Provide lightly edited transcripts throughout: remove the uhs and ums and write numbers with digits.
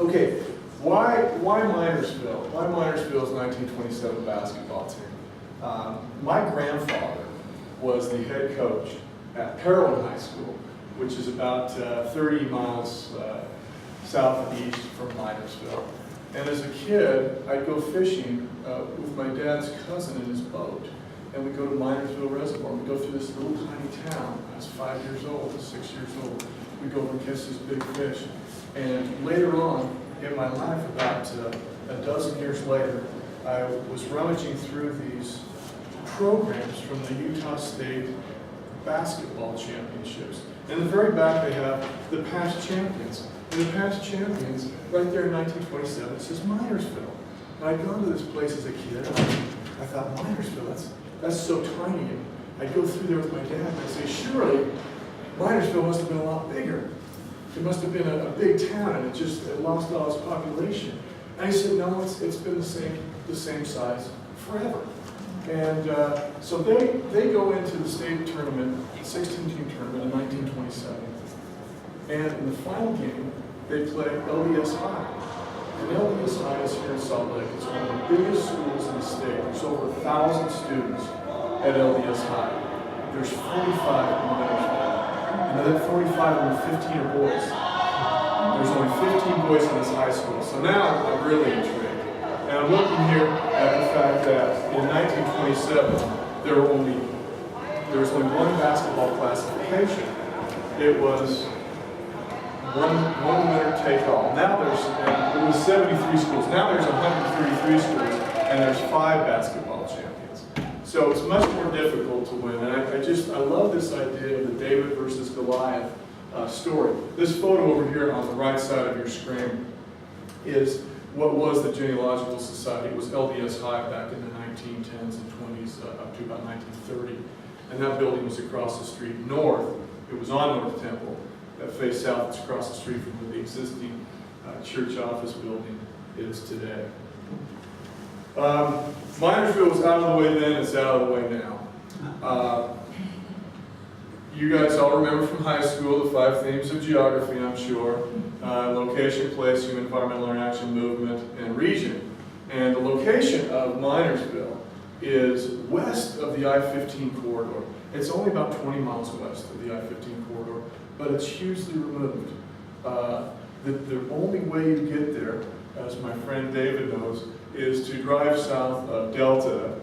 Okay, why Minersville? Why Minersville's 1927 basketball team? My grandfather was the head coach at Parowan High School, which is about 30 miles south and east from Minersville. And as a kid, I'd go fishing with my dad's cousin in his boat. And we'd go to Minersville Reservoir. We'd go through this little tiny town. I was 5 years old, 6 years old. We'd go over and catch this big fish. And later on in my life, about a dozen years later, I was rummaging through these programs from the Utah State Basketball Championships. In the very back, they have the past champions. And the past champions, right there in 1927, it says Minersville. And I'd gone to this place as a kid, and I thought, Minersville, that's so tiny. And I'd go through there with my dad, and I'd say, surely Minersville must have been a lot bigger. It must have been a big town, and it lost all its population. And he said, no, it's been the same size forever. And so they go into the state tournament, 16-team tournament in 1927. And in the final game, they play LDS High. And LDS High is here in Salt Lake. It's one of the biggest schools in the state. There's over 1,000 students at LDS High. There's 45 in Minersville. And of that 45, only 15 are boys. There's only 15 boys in this high school. So now I'm really intrigued. And I'm looking here at the fact that in 1927, there was only one basketball classification. It was one winner take all. Now it was 73 schools. Now there's 133 schools, and there's 5 basketball champions. So it's much more difficult to win. And I love this idea of the David versus Goliath story. This photo over here on the right side of your screen is what was the Genealogical Society. It was LDS High back in the 1910s and 20s up to about 1930. And that building was across the street north. It was on North Temple. That faced south. It's across the street from where the existing church office building is today. Minersville was out of the way then, it's out of the way now. You guys all remember from high school the 5 themes of geography, I'm sure. Location, place, human environmental interaction, movement, and region. And the location of Minersville is west of the I-15 corridor. It's only about 20 miles west of the I-15 corridor, but it's hugely removed. The only way you get there, as my friend David knows, is to drive south of Delta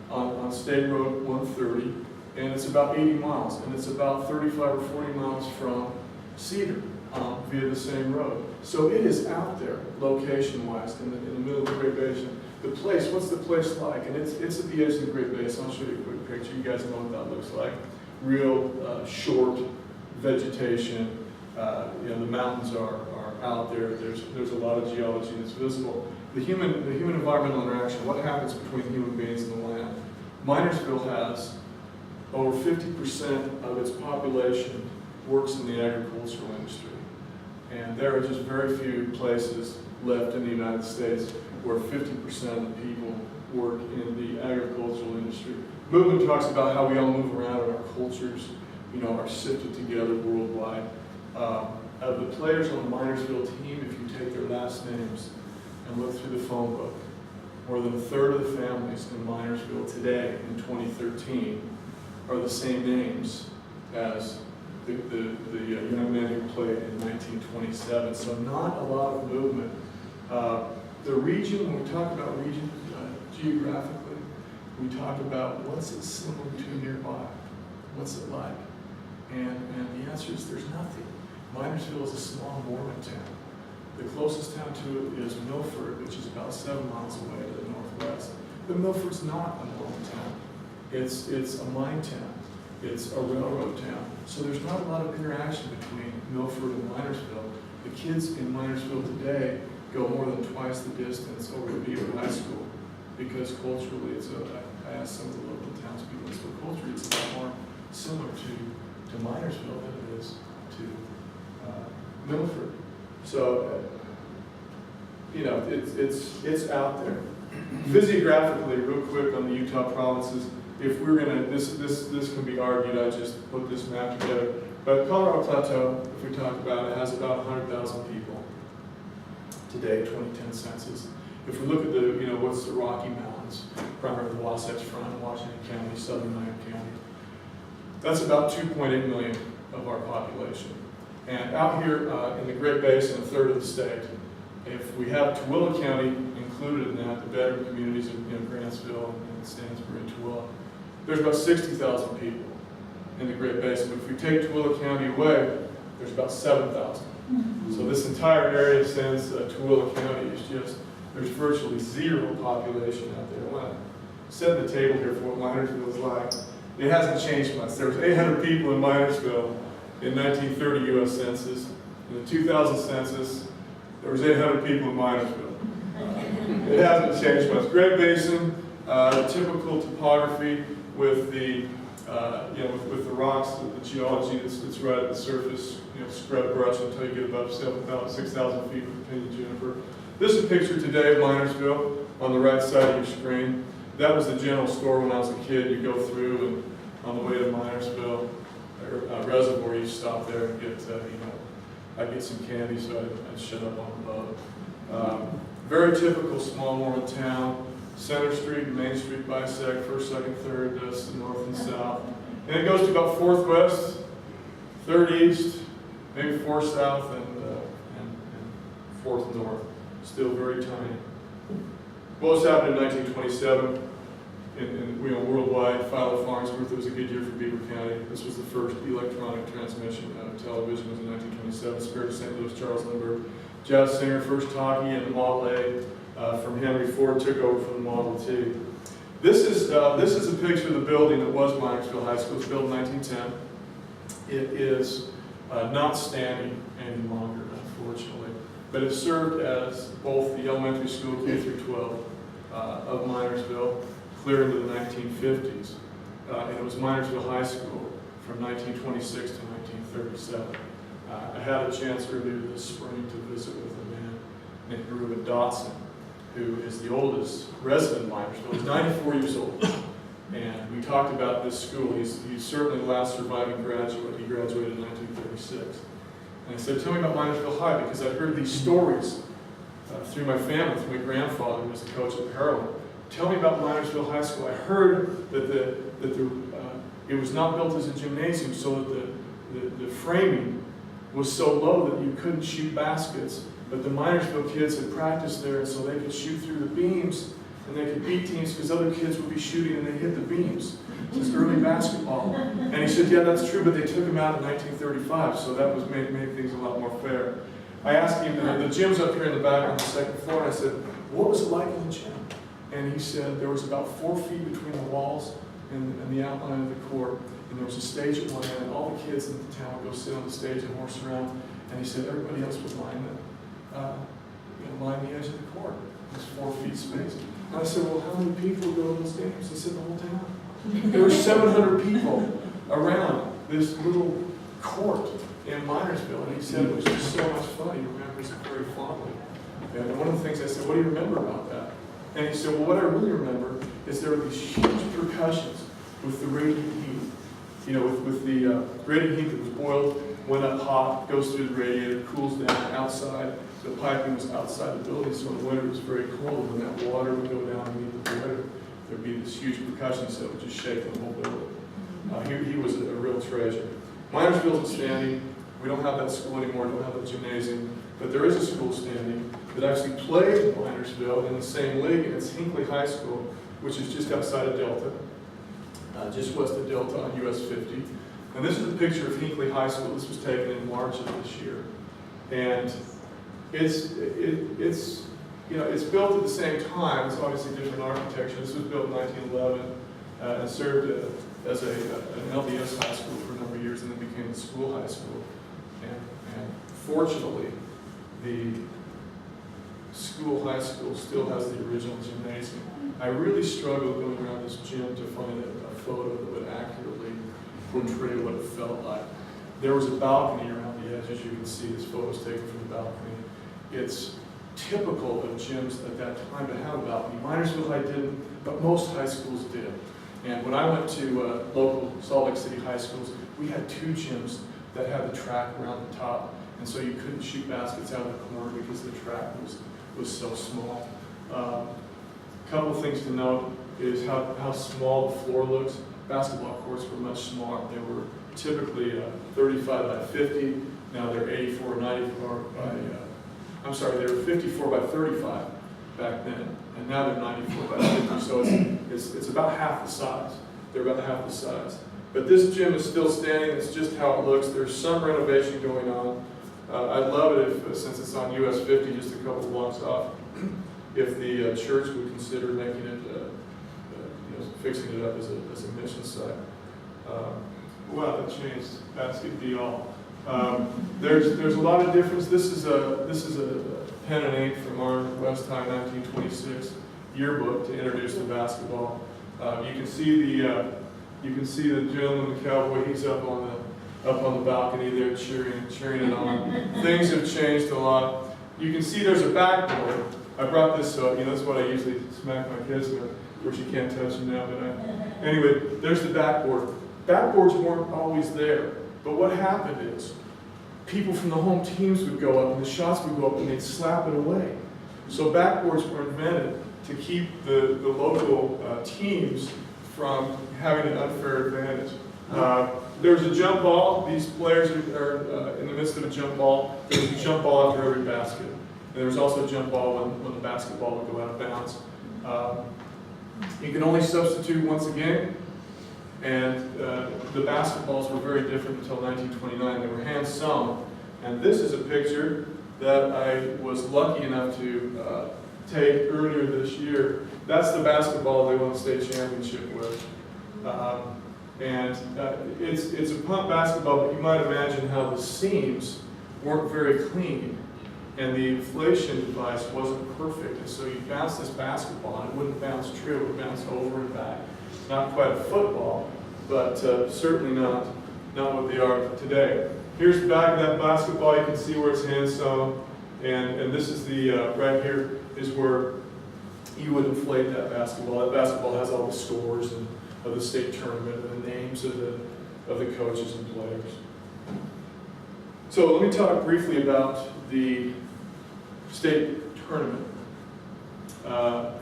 on State Road 130, and it's about 80 miles, and it's about 35 or 40 miles from Cedar via the same road. So it is out there, location-wise, in the middle of the Great Basin. The place, what's the place like? And it's at the edge of the Great Basin. I'll show you a quick picture. You guys know what that looks like. Real short vegetation. The mountains are out there. There's a lot of geology that's visible. The human environmental interaction. What happens between human beings and the land? Minersville has over 50% of its population works in the agricultural industry, and there are just very few places left in the United States where 50% of the people work in the agricultural industry. Movement talks about how we all move around and our cultures, are sifted together worldwide. Of the players on the Minersville team, if you take their last names and look through the phone book, more than a third of the families in Minersville today, in 2013, are the same names as the young men who played in 1927. So not a lot of movement. The region, when we talk about region geographically, we talk about what's it similar to nearby? What's it like? And the answer is there's nothing. Minersville is a small Mormon town. The closest town to it is Milford, which is about 7 miles away to the northwest. But Milford's not a Mormon town. It's a mine town. It's a railroad town. So there's not a lot of interaction between Milford and Minersville. The kids in Minersville today go more than twice the distance over to Beaver High School because culturally I asked some of the local townspeople, so culturally it's a lot more similar to Minersville than it is to Milford. So, it's out there. Physiographically, real quick on the Utah provinces, if we're gonna, this can be argued, I just put this map together. But Colorado Plateau, if we talk about it, has about 100,000 people today, 2010 census. If we look at the, what's the Rocky Mountains, primarily the Wasatch Front, Washington County, southern Miami County, that's about 2.8 million of our population. And out here in the Great Basin, a third of the state, if we have Tooele County included in that, the bedroom communities of Grantsville and Stansbury and Tooele, there's about 60,000 people in the Great Basin. But if we take Tooele County away, there's about 7,000. So this entire area, since Tooele County, is just, there's virtually zero population out there. I want to set the table here for what Minersville is like. It hasn't changed much. There was 800 people in Minersville in 1930 U.S. Census. In the 2000 census, there was 800 people in Minersville. It hasn't changed much. Great Basin, typical topography with the with the rocks, the geology that's right at the surface, scrub brush until you get above 7,000, 6,000 feet with pinyon juniper. This is a picture today of Minersville on the right side of your screen. That was the general store when I was a kid. You go through, and on the way to Minersville Reservoir, you stop there and get, I'd get some candy, so I'd shut up on the boat. Very typical small Mormon town. Center Street and Main Street bisect, 1st, 2nd, 3rd, that's the north and south. And it goes to about 4th west, 3rd east, maybe 4th south, and 4th north. Still very tiny. What was happened in 1927 worldwide, Philo Farnsworth, it was a good year for Beaver County. This was the first electronic transmission of television, was in 1927. Spirit of St. Louis, Charles Lindbergh, jazz singer, first talkie in the Model A from Henry Ford, took over from the Model T. This is a picture of the building that was Minersville High School. It was built in 1910. It is not standing any longer, unfortunately, but it served as both the elementary school K through 12 of Minersville, clear into the 1950s. And it was Minersville High School from 1926 to 1937. I had a chance earlier this spring to visit with a man named Reuben Dotson, who is the oldest resident of Minersville. He's 94 years old. And we talked about this school. He's certainly the last surviving graduate. He graduated in 1936. And I said, tell me about Minersville High, because I've heard these stories through my family, through my grandfather, who was the coach at Pearland. Tell me about Minersville High School. I heard that it was not built as a gymnasium, so that the framing was so low that you couldn't shoot baskets. But the Minersville kids had practiced there, and so they could shoot through the beams, and they could beat teams because other kids would be shooting and they hit the beams. So it's early basketball. And he said, yeah, that's true, but they took him out in 1935, so that was made things a lot more fair. I asked him, the gym's up here in the back on the 2nd floor, and I said, what was it like in the gym? And he said there was about 4 feet between the walls and the outline of the court, and there was a stage at one end, and all the kids in the town would go sit on the stage and horse around. And he said everybody else would line the edge of the court. It was 4 feet space. And I said, well, how many people go to those games? He said the whole town. There were 700 people around this little court in Minersville, and he said it was just so much fun. He remembers it very fondly. And one of the things I said, what do you remember about that? And he said, well, what I really remember is there were these huge percussions with the radiant heat. With the radiant heat that was boiled, went up hot, goes through the radiator, cools down outside. The piping was outside the building, so in the winter it was very cold. When that water would go down and meet the boiler, there'd be this huge percussion set that would just shake the whole building. He was a real treasure. Minersville's standing. We don't have that school anymore, don't have that gymnasium, but there is a school standing that actually played Minersville in the same league, and it's Hinckley High School, which is just outside of Delta, just west of Delta on US 50. And this is a picture of Hinckley High School. This was taken in March of this year. And it's built at the same time. It's obviously different architecture. This was built in 1911 and served as an LDS high school for a number of years, and then became the school high school. And fortunately, the school high school still has the original gymnasium. I really struggled going around this gym to find a photo that would accurately portray what it felt like. There was a balcony around the edge, as you can see. This photo was taken from the balcony. It's typical of gyms at that time to have a balcony. Minersville High didn't, but most high schools did. And when I went to local Salt Lake City high schools, we had 2 gyms that had the track around the top, and so you couldn't shoot baskets out of the corner because the track was so small. A couple of things to note is how small the floor looks. Basketball courts were much smaller. They were typically 35 by 50. Now they're 84, 94 by, I'm sorry, they were 54 by 35 back then, and now they're 94 by 50. So it's about half the size. They're about half the size. But this gym is still standing. It's just how it looks. There's some renovation going on. I'd love it if, since it's on US 50, just a couple blocks off, if the church would consider making it, fixing it up as a mission site. Wow, that changed. Basket be all. There's a lot of difference. This is a pen and ink from our West High 1926 yearbook to introduce the basketball. You can see the gentleman, the cowboy. He's up on the balcony there cheering it on. Things have changed a lot. You can see there's a backboard. I brought this up. That's what I usually smack my kids with. Of course, you can't touch them now, but anyway, there's the backboard. Backboards weren't always there, but what happened is people from the home teams would go up and the shots would go up and they'd slap it away. So backboards were invented to keep the local teams from having an unfair advantage. There's a jump ball. These players are in the midst of a jump ball. There's a jump ball after every basket. And there's also a jump ball when the basketball would go out of bounds. You can only substitute once a game. And the basketballs were very different until 1929. They were hand sewn. And this is a picture that I was lucky enough to take earlier this year. That's the basketball they won the state championship with. It's a pump basketball, but you might imagine how the seams weren't very clean. And the inflation device wasn't perfect. And so you bounce this basketball, and it wouldn't bounce true. It would bounce over and back. Not quite a football, but certainly not what they are today. Here's the back of that basketball. You can see where it's hand sewn, and this is the right here is where you would inflate that basketball. That basketball has all the scores of the state tournament and the names of the coaches and players. So let me talk briefly about the state tournament.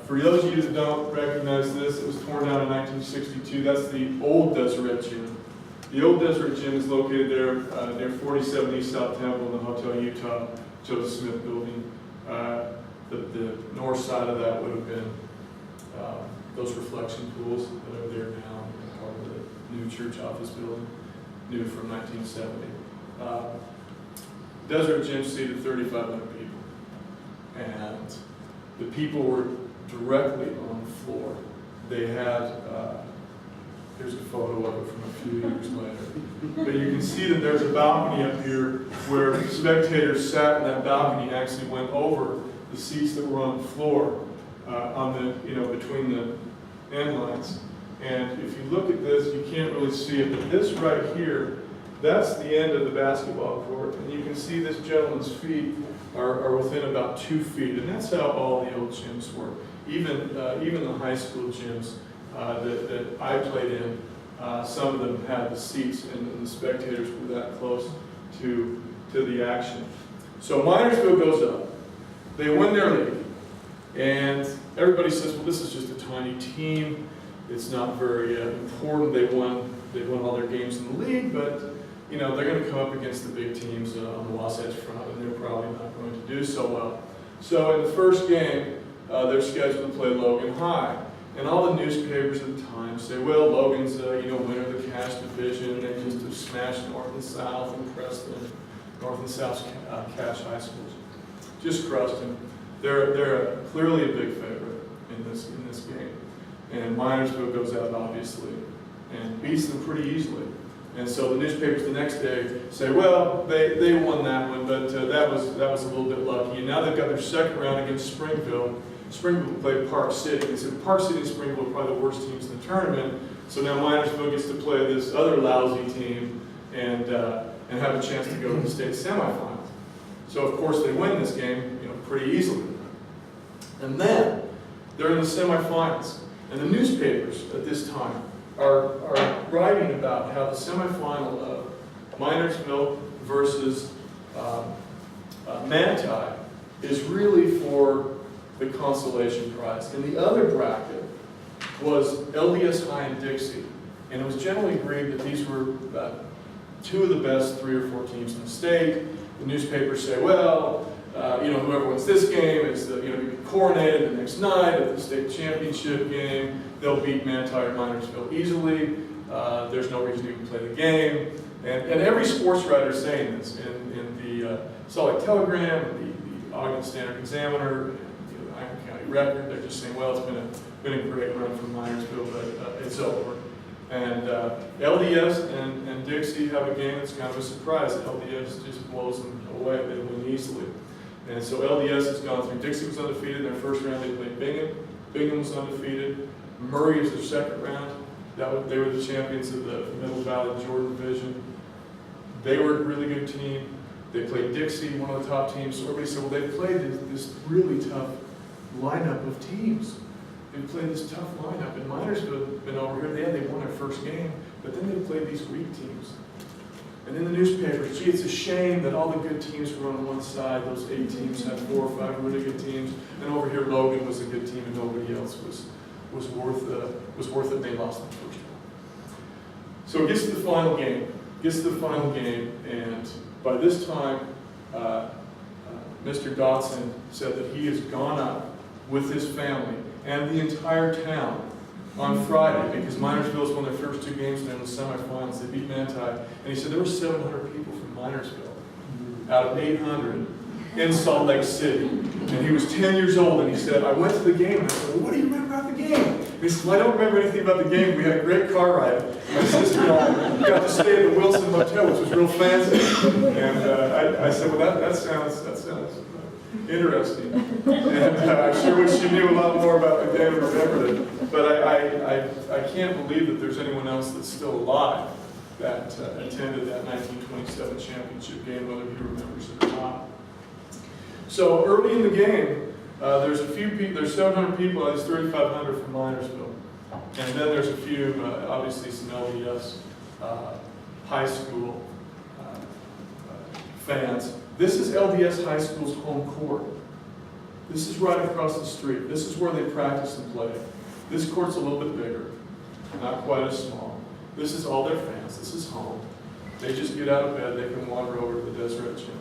For those of you that don't recognize this, it was torn down in 1962. That's the old Deseret Gym. The old Deseret Gym is located there near 47 East South Temple in the Hotel Utah, Joseph Smith building. The north side of that would have been those reflection pools that are there now, part of the new church office building, new from 1970. Deseret Gym seated 3,500 people. And the people were directly on the floor. They had, here's a photo of it from a few years later. But you can see that there's a balcony up here where spectators sat, and that balcony actually went over the seats that were on the floor, between the end lines. And if you look at this, you can't really see it, but this right here, that's the end of the basketball court. And you can see this gentleman's feet are within about 2 feet, and that's how all the old gyms were. Even the high school gyms that I played in, some of them had the seats, and the spectators were that close to the action. So Minersville goes up. They win their league, and everybody says, well, this is just a tiny team. It's not very important. They won all their games in the league, but they're going to come up against the big teams on the Wasatch Front, and they're probably not going to do so well. So in the first game, they're scheduled to play Logan High. And all the newspapers at the time say, well, Logan's winner of the Cash Division. They just have smashed North and South and Preston, North and South Cash High Schools. Just crushed them. They're clearly a big favorite in this game. And Minersville goes out, obviously, and beats them pretty easily. And so the newspapers the next day say, well, they won that one, but that was a little bit lucky. And now they've got their second round against Springville. Springville played Park City. They said Park City and Springville are probably the worst teams in the tournament. So now Minersville gets to play this other lousy team and have a chance to go to the state semifinals. So of course they win this game, pretty easily. And then they're in the semifinals, and the newspapers at this time are writing about how the semifinal of Minersville versus Manti is really for the consolation prize. And the other bracket was LDS High and Dixie. And it was generally agreed that these were two of the best 3 or 4 teams in the state. The newspapers say, well, whoever wins this game is be coronated the next night at the state championship game. They'll beat Manti or Minersville easily. There's no reason to even play the game. And every sports writer is saying this in the Salt Lake Telegram, the Ogden Standard Examiner, and the Iron County Record. They're just saying, well, it's been a great run for Minersville, but it's over. And LDS and Dixie have a game that's kind of a surprise. LDS just blows them away. They win easily. And so LDS has gone through. Dixie was undefeated in their first round. They played Bingham. Bingham was undefeated. Murray was their second round. They were the champions of the Middle Valley Jordan Division. They were a really good team. They played Dixie, one of the top teams. So everybody said, well, they played this really tough lineup of teams. They played this tough lineup. And Minersville had been over here. They won their first game, but then they played these weak teams. And in the newspapers, gee, it's a shame that all the good teams were on one side. Those 8 teams had 4 or 5 really good teams. And over here, Logan was a good team, and nobody else was worth it. And they lost the first one. So it gets to the final game. And by this time, Mr. Dotson said that he has gone up with his family and the entire town on Friday, because Minersville's won their first 2 games and they're in the semifinals. They beat Manti. And he said there were 700 people from Minersville out of 800 in Salt Lake City. And he was 10 years old, and he said, I went to the game. And I said, well, what do you remember about the game? And he said, well, I don't remember anything about the game. We had a great car ride. My sister and I got to stay at the Wilson Hotel, which was real fancy. And I said, well, that sounds interesting. And I sure wish she knew a lot more about the game and remembered it. But I can't believe that there's anyone else that's still alive that attended that 1927 championship game, whether he remembers it or not. So early in the game, there's a few people. There's 700 people. There's 3,500 from Minersville, and then there's a few, obviously, some LDS high school fans. This is LDS High School's home court. This is right across the street. This is where they practice and play. This court's a little bit bigger, not quite as small. This is all their fans. This is home. They just get out of bed. They can wander over to the Deseret Gym.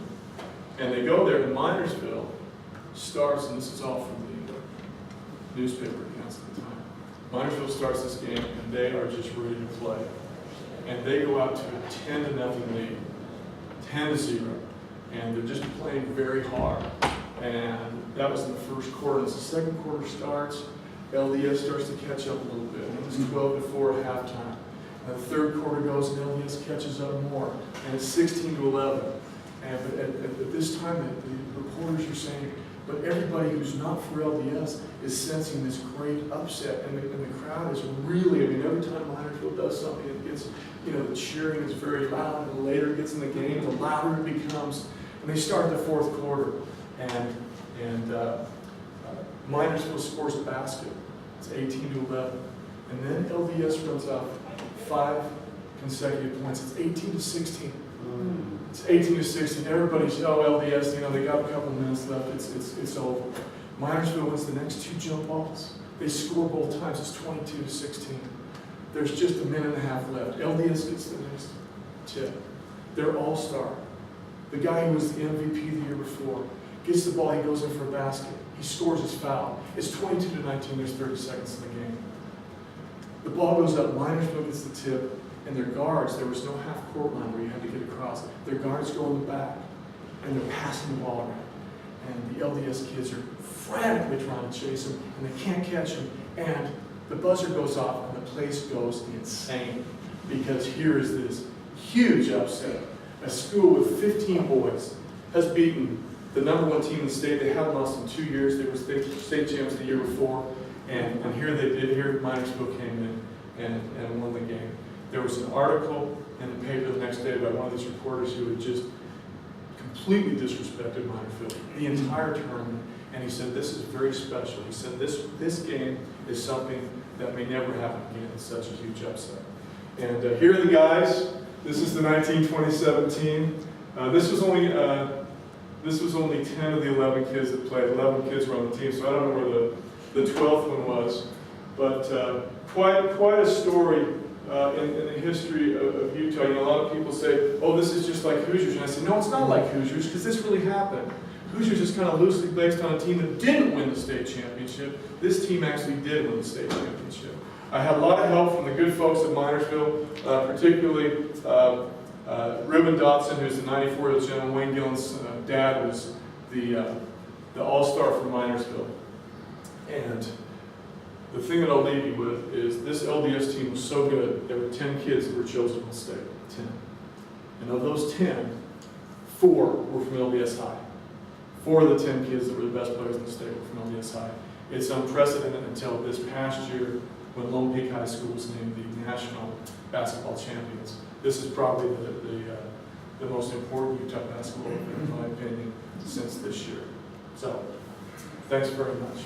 And they go there, and Minersville starts, and this is all from the newspaper accounts at the time. Minersville starts this game, and they are just ready to play. And they go out to a 10-0 lead, 10-0. And they're just playing very hard. And that was in the first quarter. As the second quarter starts, LDS starts to catch up a little bit. And it's 12-4 at halftime. And the third quarter goes, and LDS catches up more. And it's 16-11. And at this time, the reporters are saying, but everybody who's not for LDS is sensing this great upset. And the crowd is really, every time Minersville does something, it gets, the cheering is very loud. And the later it gets in the game, the louder it becomes. And they start the fourth quarter, and Minersville scores a basket. It's 18-11, and then LDS runs out 5 consecutive points. It's 18-16. It's 18-16. Everybody's LDS. They got a couple minutes left. It's over. Minersville wins the next 2 jump balls. They score both times. It's 22-16. There's just a minute and a half left. LDS gets the next tip. They're all-star. The guy who was the MVP the year before gets the ball, he goes in for a basket. He scores his foul. It's 22-19, there's 30 seconds in the game. The ball goes up, Minersville gets the tip, and their guards, there was no half-court line where you had to get across. Their guards go in the back, and they're passing the ball around. And the LDS kids are frantically trying to chase him, and they can't catch him. And the buzzer goes off, and the place goes insane, because here is this huge upset. A school with 15 boys has beaten the #1 team in the state. They hadn't lost in 2 years. They were state champs the year before. And here they did. Here Minersville came in and won the game. There was an article in the paper the next day by one of these reporters who had just completely disrespected Minersville the entire tournament. And he said, this is very special. He said, this game is something that may never happen again. It's such a huge upset. And here are the guys. This is the 1927 team. This was only 10 of the 11 kids that played. 11 kids were on the team, so I don't know where the 12th one was. But quite a story in the history of Utah. You know, a lot of people say, "Oh, this is just like Hoosiers," and I say, "No, it's not like Hoosiers, because this really happened." Hoosiers is kind of loosely based on a team that didn't win the state championship. This team actually did win the state championship. I had a lot of help from the good folks at Minersville, particularly Reuben Dotson, who's the 94-year-old gentleman. Wayne Gillen's dad was the all-star for Minersville. And the thing that I'll leave you with is this LDS team was so good, there were 10 kids that were chosen to state. 10. And of those 10, 4 were from LDS High. 4 of the 10 kids that were the best players in the state were from LDS High. It's unprecedented until this past year when Lone Peak High School was named the national basketball champions. This is probably the most important Utah basketball event, in my opinion, since this year. So, thanks very much.